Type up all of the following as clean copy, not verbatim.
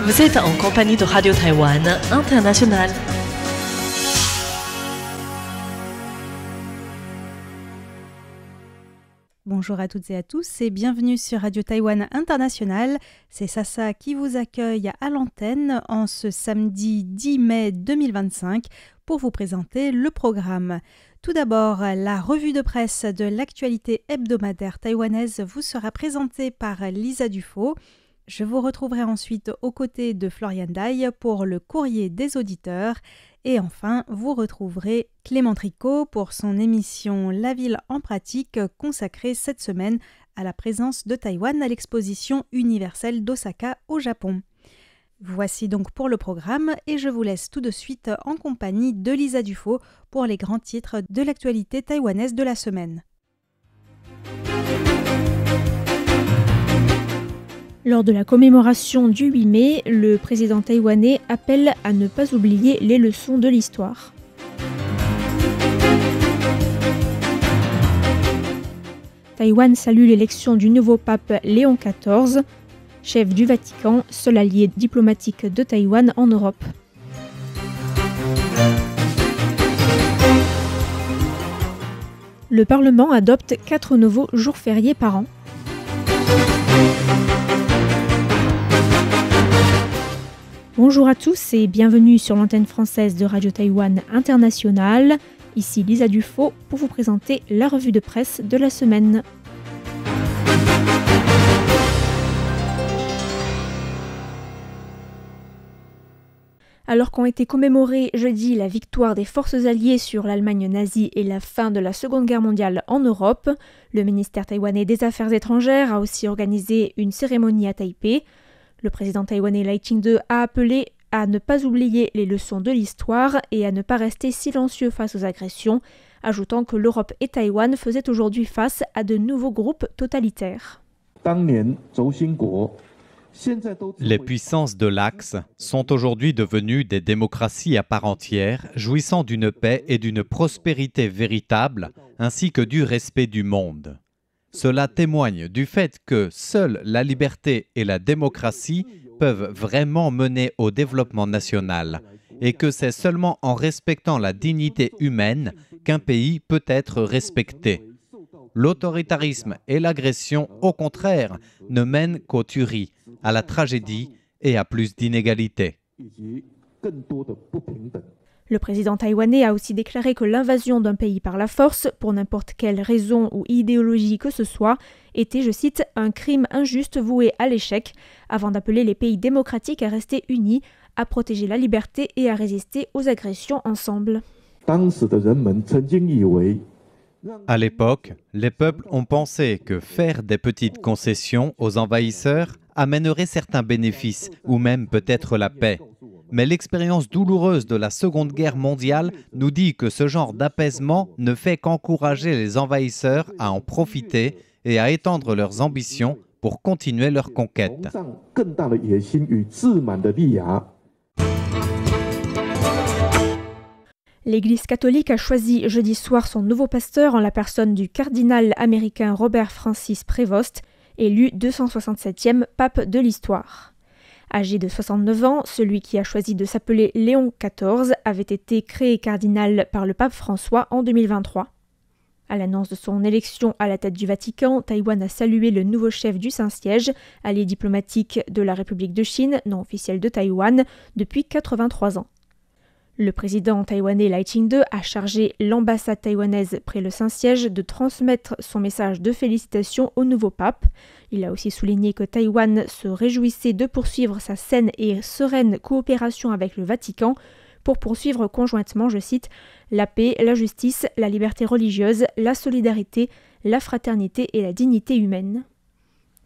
Vous êtes en compagnie de Radio Taïwan International. Bonjour à toutes et à tous et bienvenue sur Radio Taïwan International. C'est Sasa qui vous accueille à l'antenne en ce samedi 10 mai 2025 pour vous présenter le programme. Tout d'abord, la revue de presse de l'actualité hebdomadaire taïwanaise vous sera présentée par Lisa Dufaux. Je vous retrouverai ensuite aux côtés de Florian Dai pour le courrier des auditeurs. Et enfin, vous retrouverez Clément Tricot pour son émission La ville en pratique consacrée cette semaine à la présence de Taïwan à l'exposition universelle d'Osaka au Japon. Voici donc pour le programme et je vous laisse tout de suite en compagnie de Lisa Dufaux pour les grands titres de l'actualité taïwanaise de la semaine. Lors de la commémoration du 8 mai, le président taïwanais appelle à ne pas oublier les leçons de l'histoire. Taïwan salue l'élection du nouveau pape Léon XIV, chef du Vatican, seul allié diplomatique de Taïwan en Europe. Le Parlement adopte 4 nouveaux jours fériés par an. Bonjour à tous et bienvenue sur l'antenne française de Radio Taïwan International. Ici Lisa Dufaux pour vous présenter la revue de presse de la semaine. Alors qu'ont été commémorées jeudi la victoire des forces alliées sur l'Allemagne nazie et la fin de la Seconde Guerre mondiale en Europe, le ministère taïwanais des Affaires étrangères a aussi organisé une cérémonie à Taipei. Le président taïwanais Lai Ching-te a appelé à ne pas oublier les leçons de l'histoire et à ne pas rester silencieux face aux agressions, ajoutant que l'Europe et Taïwan faisaient aujourd'hui face à de nouveaux groupes totalitaires. Les puissances de l'Axe sont aujourd'hui devenues des démocraties à part entière, jouissant d'une paix et d'une prospérité véritable, ainsi que du respect du monde. Cela témoigne du fait que seule la liberté et la démocratie peuvent vraiment mener au développement national et que c'est seulement en respectant la dignité humaine qu'un pays peut être respecté. L'autoritarisme et l'agression, au contraire, ne mènent qu'aux tueries, à la tragédie et à plus d'inégalités. Le président taïwanais a aussi déclaré que l'invasion d'un pays par la force, pour n'importe quelle raison ou idéologie que ce soit, était, je cite, un crime injuste voué à l'échec, avant d'appeler les pays démocratiques à rester unis, à protéger la liberté et à résister aux agressions ensemble. À l'époque, les peuples ont pensé que faire des petites concessions aux envahisseurs amènerait certains bénéfices, ou même peut-être la paix. Mais l'expérience douloureuse de la Seconde Guerre mondiale nous dit que ce genre d'apaisement ne fait qu'encourager les envahisseurs à en profiter et à étendre leurs ambitions pour continuer leur conquête. L'Église catholique a choisi jeudi soir son nouveau pasteur en la personne du cardinal américain Robert Francis Prevost, élu 267e pape de l'histoire. Âgé de 69 ans, celui qui a choisi de s'appeler Léon XIV avait été créé cardinal par le pape François en 2023. À l'annonce de son élection à la tête du Vatican, Taïwan a salué le nouveau chef du Saint-Siège, allié diplomatique de la République de Chine, non officielle de Taïwan, depuis 83 ans. Le président taïwanais Lai Ching-te a chargé l'ambassade taïwanaise près le Saint-Siège de transmettre son message de félicitations au nouveau pape. Il a aussi souligné que Taïwan se réjouissait de poursuivre sa saine et sereine coopération avec le Vatican pour poursuivre conjointement, je cite, la paix, la justice, la liberté religieuse, la solidarité, la fraternité et la dignité humaine.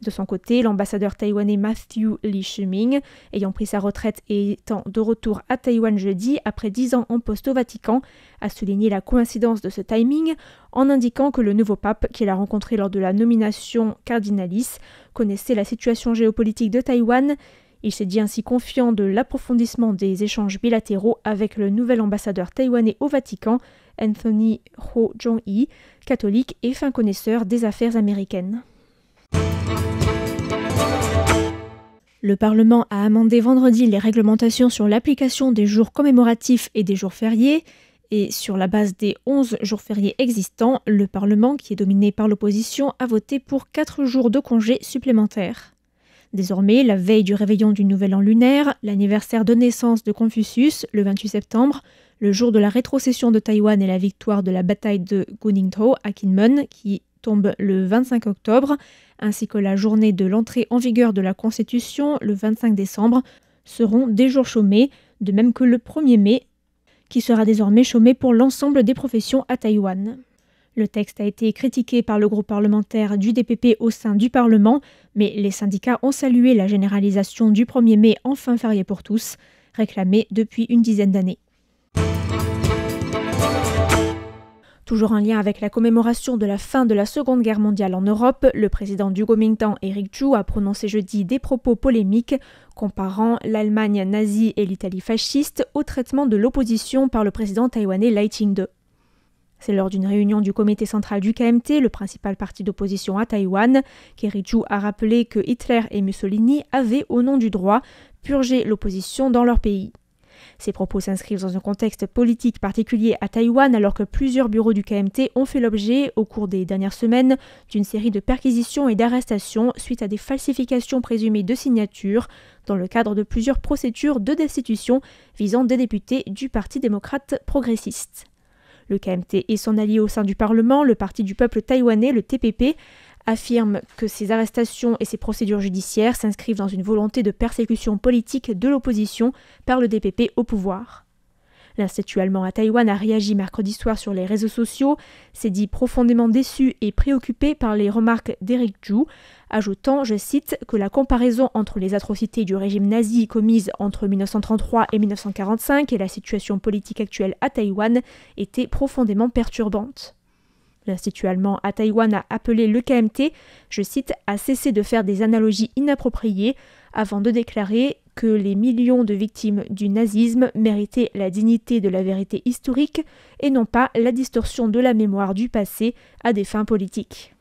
De son côté, l'ambassadeur taïwanais Matthew Lee Shuming, ayant pris sa retraite et étant de retour à Taïwan jeudi après 10 ans en poste au Vatican, a souligné la coïncidence de ce timing en indiquant que le nouveau pape, qu'il a rencontré lors de la nomination cardinalis, connaissait la situation géopolitique de Taïwan. Il s'est dit ainsi confiant de l'approfondissement des échanges bilatéraux avec le nouvel ambassadeur taïwanais au Vatican, Anthony Ho Jong-hee, catholique et fin connaisseur des affaires américaines. Le Parlement a amendé vendredi les réglementations sur l'application des jours commémoratifs et des jours fériés. Et sur la base des 11 jours fériés existants, le Parlement, qui est dominé par l'opposition, a voté pour 4 jours de congés supplémentaires. Désormais, la veille du réveillon du Nouvel An lunaire, l'anniversaire de naissance de Confucius, le 28 septembre, le jour de la rétrocession de Taïwan et la victoire de la bataille de Guningtou à Kinmen, qui tombe le 25 octobre, ainsi que la journée de l'entrée en vigueur de la Constitution, le 25 décembre, seront des jours chômés, de même que le 1er mai, qui sera désormais chômé pour l'ensemble des professions à Taïwan. Le texte a été critiqué par le groupe parlementaire du DPP au sein du Parlement, mais les syndicats ont salué la généralisation du 1er mai en fin férié pour tous, réclamée depuis une dizaine d'années. Toujours en lien avec la commémoration de la fin de la Seconde Guerre mondiale en Europe, le président du Kuomintang, Eric Chu, a prononcé jeudi des propos polémiques comparant l'Allemagne nazie et l'Italie fasciste au traitement de l'opposition par le président taïwanais Lai Ching-te. C'est lors d'une réunion du comité central du KMT, le principal parti d'opposition à Taïwan, qu'Eric Chu a rappelé que Hitler et Mussolini avaient, au nom du droit, purgé l'opposition dans leur pays. Ces propos s'inscrivent dans un contexte politique particulier à Taïwan alors que plusieurs bureaux du KMT ont fait l'objet, au cours des dernières semaines, d'une série de perquisitions et d'arrestations suite à des falsifications présumées de signatures dans le cadre de plusieurs procédures de destitution visant des députés du Parti démocrate progressiste. Le KMT et son allié au sein du Parlement, le Parti du peuple taïwanais, le TPP, affirment que ces arrestations et ces procédures judiciaires s'inscrivent dans une volonté de persécution politique de l'opposition par le DPP au pouvoir. L'Institut allemand à Taïwan a réagi mercredi soir sur les réseaux sociaux, s'est dit profondément déçu et préoccupé par les remarques d'Eric Chu, ajoutant, je cite, que la comparaison entre les atrocités du régime nazi commises entre 1933 et 1945 et la situation politique actuelle à Taïwan était profondément perturbante. L'Institut allemand à Taïwan a appelé le KMT, je cite, à cesser de faire des analogies inappropriées avant de déclarer que les millions de victimes du nazisme méritaient la dignité de la vérité historique et non pas la distorsion de la mémoire du passé à des fins politiques.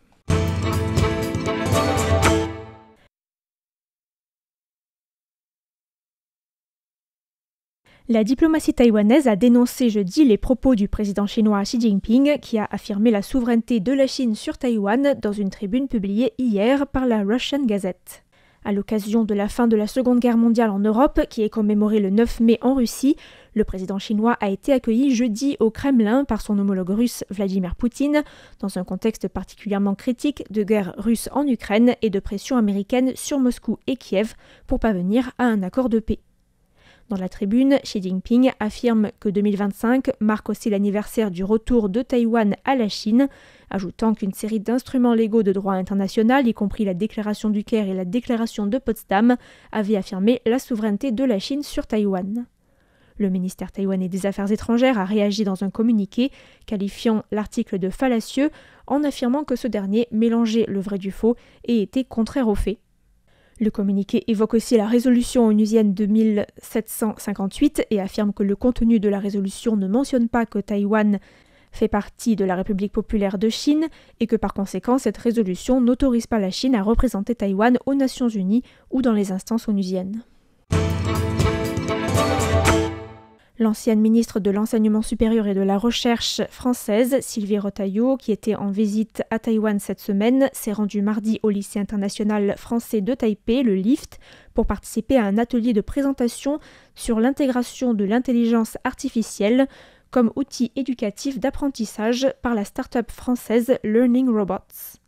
La diplomatie taïwanaise a dénoncé jeudi les propos du président chinois Xi Jinping qui a affirmé la souveraineté de la Chine sur Taïwan dans une tribune publiée hier par la Russian Gazette. À l'occasion de la fin de la Seconde Guerre mondiale en Europe, qui est commémorée le 9 mai en Russie, le président chinois a été accueilli jeudi au Kremlin par son homologue russe Vladimir Poutine, dans un contexte particulièrement critique de guerre russe en Ukraine et de pression américaine sur Moscou et Kiev pour parvenir à un accord de paix. Dans la tribune, Xi Jinping affirme que 2025 marque aussi l'anniversaire du retour de Taïwan à la Chine, ajoutant qu'une série d'instruments légaux de droit international, y compris la déclaration du Caire et la déclaration de Potsdam, avaient affirmé la souveraineté de la Chine sur Taïwan. Le ministère taïwanais des Affaires étrangères a réagi dans un communiqué, qualifiant l'article de fallacieux en affirmant que ce dernier mélangeait le vrai du faux et était contraire aux faits. Le communiqué évoque aussi la résolution onusienne de 1758 et affirme que le contenu de la résolution ne mentionne pas que Taïwan fait partie de la République populaire de Chine et que par conséquent cette résolution n'autorise pas la Chine à représenter Taïwan aux Nations Unies ou dans les instances onusiennes. L'ancienne ministre de l'Enseignement supérieur et de la Recherche française, Sylvie Retailleau, qui était en visite à Taïwan cette semaine, s'est rendue mardi au lycée international français de Taipei, le LIFT, pour participer à un atelier de présentation sur l'intégration de l'intelligence artificielle comme outil éducatif d'apprentissage par la start-up française Learning Robots.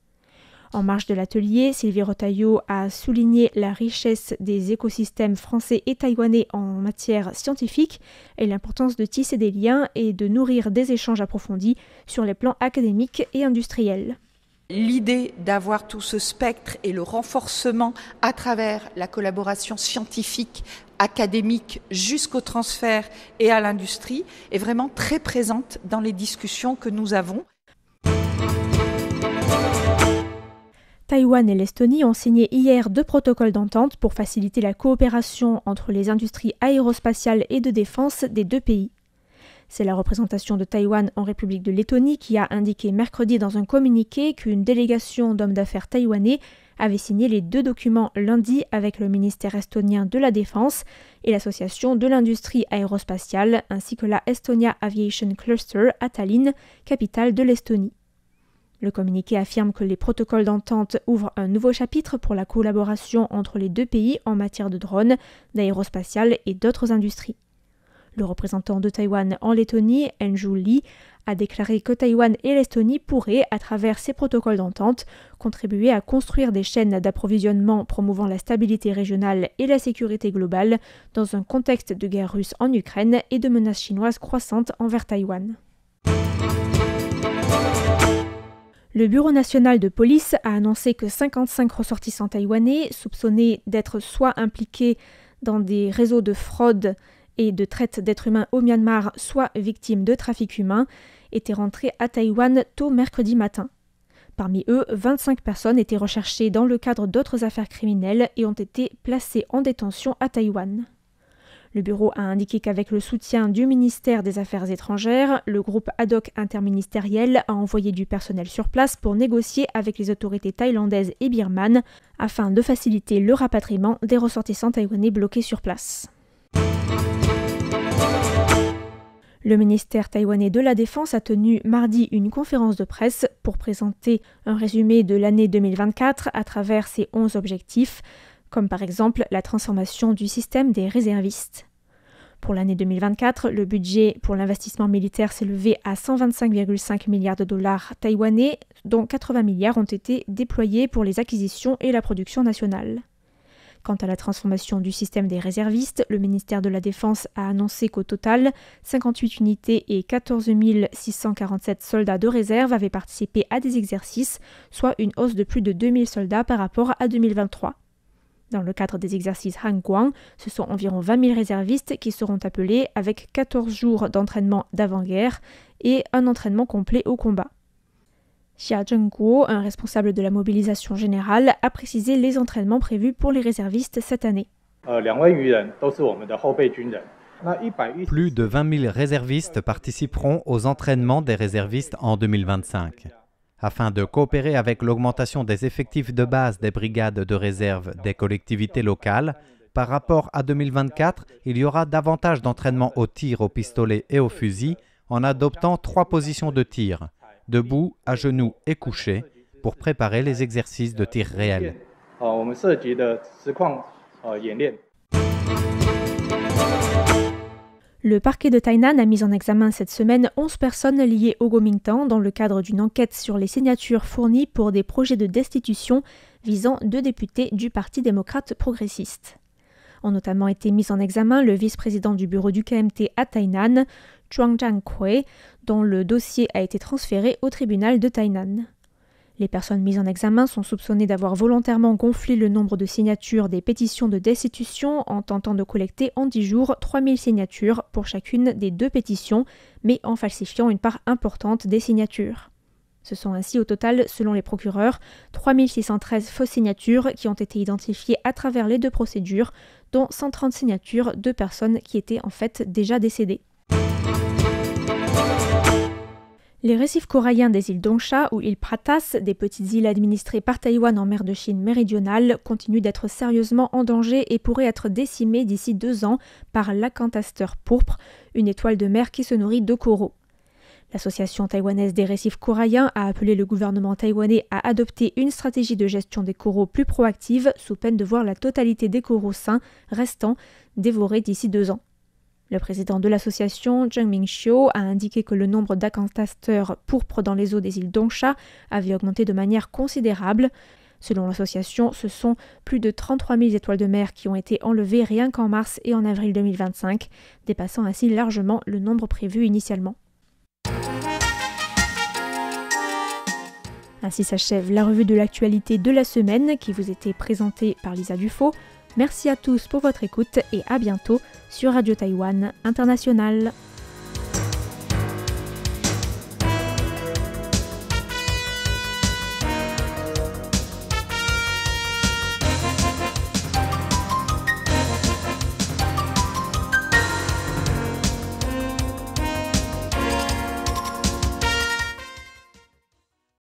En marge de l'atelier, Sylvie Retailleau a souligné la richesse des écosystèmes français et taïwanais en matière scientifique et l'importance de tisser des liens et de nourrir des échanges approfondis sur les plans académiques et industriels. L'idée d'avoir tout ce spectre et le renforcement à travers la collaboration scientifique, académique, jusqu'au transfert et à l'industrie est vraiment très présente dans les discussions que nous avons. Taïwan et l'Estonie ont signé hier 2 protocoles d'entente pour faciliter la coopération entre les industries aérospatiales et de défense des 2 pays. C'est la représentation de Taïwan en République de Lettonie qui a indiqué mercredi dans un communiqué qu'une délégation d'hommes d'affaires taïwanais avait signé les 2 documents lundi avec le ministère estonien de la Défense et l'association de l'industrie aérospatiale, ainsi que la Estonia Aviation Cluster à Tallinn, capitale de l'Estonie. Le communiqué affirme que les protocoles d'entente ouvrent un nouveau chapitre pour la collaboration entre les 2 pays en matière de drones, d'aérospatial et d'autres industries. Le représentant de Taïwan en Lettonie, Enju Lee, a déclaré que Taïwan et l'Estonie pourraient, à travers ces protocoles d'entente, contribuer à construire des chaînes d'approvisionnement promouvant la stabilité régionale et la sécurité globale dans un contexte de guerre russe en Ukraine et de menaces chinoises croissantes envers Taïwan. Le Bureau national de police a annoncé que 55 ressortissants taïwanais, soupçonnés d'être soit impliqués dans des réseaux de fraude et de traite d'êtres humains au Myanmar, soit victimes de trafic humain, étaient rentrés à Taïwan tôt mercredi matin. Parmi eux, 25 personnes étaient recherchées dans le cadre d'autres affaires criminelles et ont été placées en détention à Taïwan. Le bureau a indiqué qu'avec le soutien du ministère des Affaires étrangères, le groupe ad hoc interministériel a envoyé du personnel sur place pour négocier avec les autorités thaïlandaises et birmanes afin de faciliter le rapatriement des ressortissants taïwanais bloqués sur place. Le ministère taïwanais de la Défense a tenu mardi une conférence de presse pour présenter un résumé de l'année 2024 à travers ses 11 objectifs, comme par exemple la transformation du système des réservistes. Pour l'année 2024, le budget pour l'investissement militaire s'est levé à 125,5 milliards de dollars taïwanais, dont 80 milliards ont été déployés pour les acquisitions et la production nationale. Quant à la transformation du système des réservistes, le ministère de la Défense a annoncé qu'au total, 58 unités et 14 647 soldats de réserve avaient participé à des exercices, soit une hausse de plus de 2000 soldats par rapport à 2023. Dans le cadre des exercices Hangguang, ce sont environ 20 000 réservistes qui seront appelés avec 14 jours d'entraînement d'avant-guerre et un entraînement complet au combat. Xia Zhengguo, un responsable de la mobilisation générale, a précisé les entraînements prévus pour les réservistes cette année. Plus de 20 000 réservistes participeront aux entraînements des réservistes en 2025. Afin de coopérer avec l'augmentation des effectifs de base des brigades de réserve des collectivités locales, par rapport à 2024, il y aura davantage d'entraînement au tir au pistolet et au fusil en adoptant 3 positions de tir, debout, à genoux et couché, pour préparer les exercices de tir réel. Le parquet de Tainan a mis en examen cette semaine 11 personnes liées au Kuomintang dans le cadre d'une enquête sur les signatures fournies pour des projets de destitution visant 2 députés du Parti démocrate progressiste. Ont notamment été mis en examen le vice-président du bureau du KMT à Tainan, Chuang Zhanghui, dont le dossier a été transféré au tribunal de Tainan. Les personnes mises en examen sont soupçonnées d'avoir volontairement gonflé le nombre de signatures des pétitions de destitution en tentant de collecter en 10 jours 3000 signatures pour chacune des 2 pétitions, mais en falsifiant une part importante des signatures. Ce sont ainsi au total, selon les procureurs, 3613 fausses signatures qui ont été identifiées à travers les 2 procédures, dont 130 signatures de personnes qui étaient en fait déjà décédées. Les récifs coralliens des îles Dongsha ou îles Pratas, des petites îles administrées par Taïwan en mer de Chine méridionale, continuent d'être sérieusement en danger et pourraient être décimés d'ici 2 ans par l'acanthaster pourpre, une étoile de mer qui se nourrit de coraux. L'Association taïwanaise des récifs coralliens a appelé le gouvernement taïwanais à adopter une stratégie de gestion des coraux plus proactive, sous peine de voir la totalité des coraux sains restants dévorés d'ici 2 ans. Le président de l'association, Zheng Mingxiu, a indiqué que le nombre d'acanthasters pourpres dans les eaux des îles Dongsha avait augmenté de manière considérable. Selon l'association, ce sont plus de 33 000 étoiles de mer qui ont été enlevées rien qu'en mars et en avril 2025, dépassant ainsi largement le nombre prévu initialement. Ainsi s'achève la revue de l'actualité de la semaine qui vous était présentée par Lisa Dufaux. Merci à tous pour votre écoute et à bientôt sur Radio Taïwan International.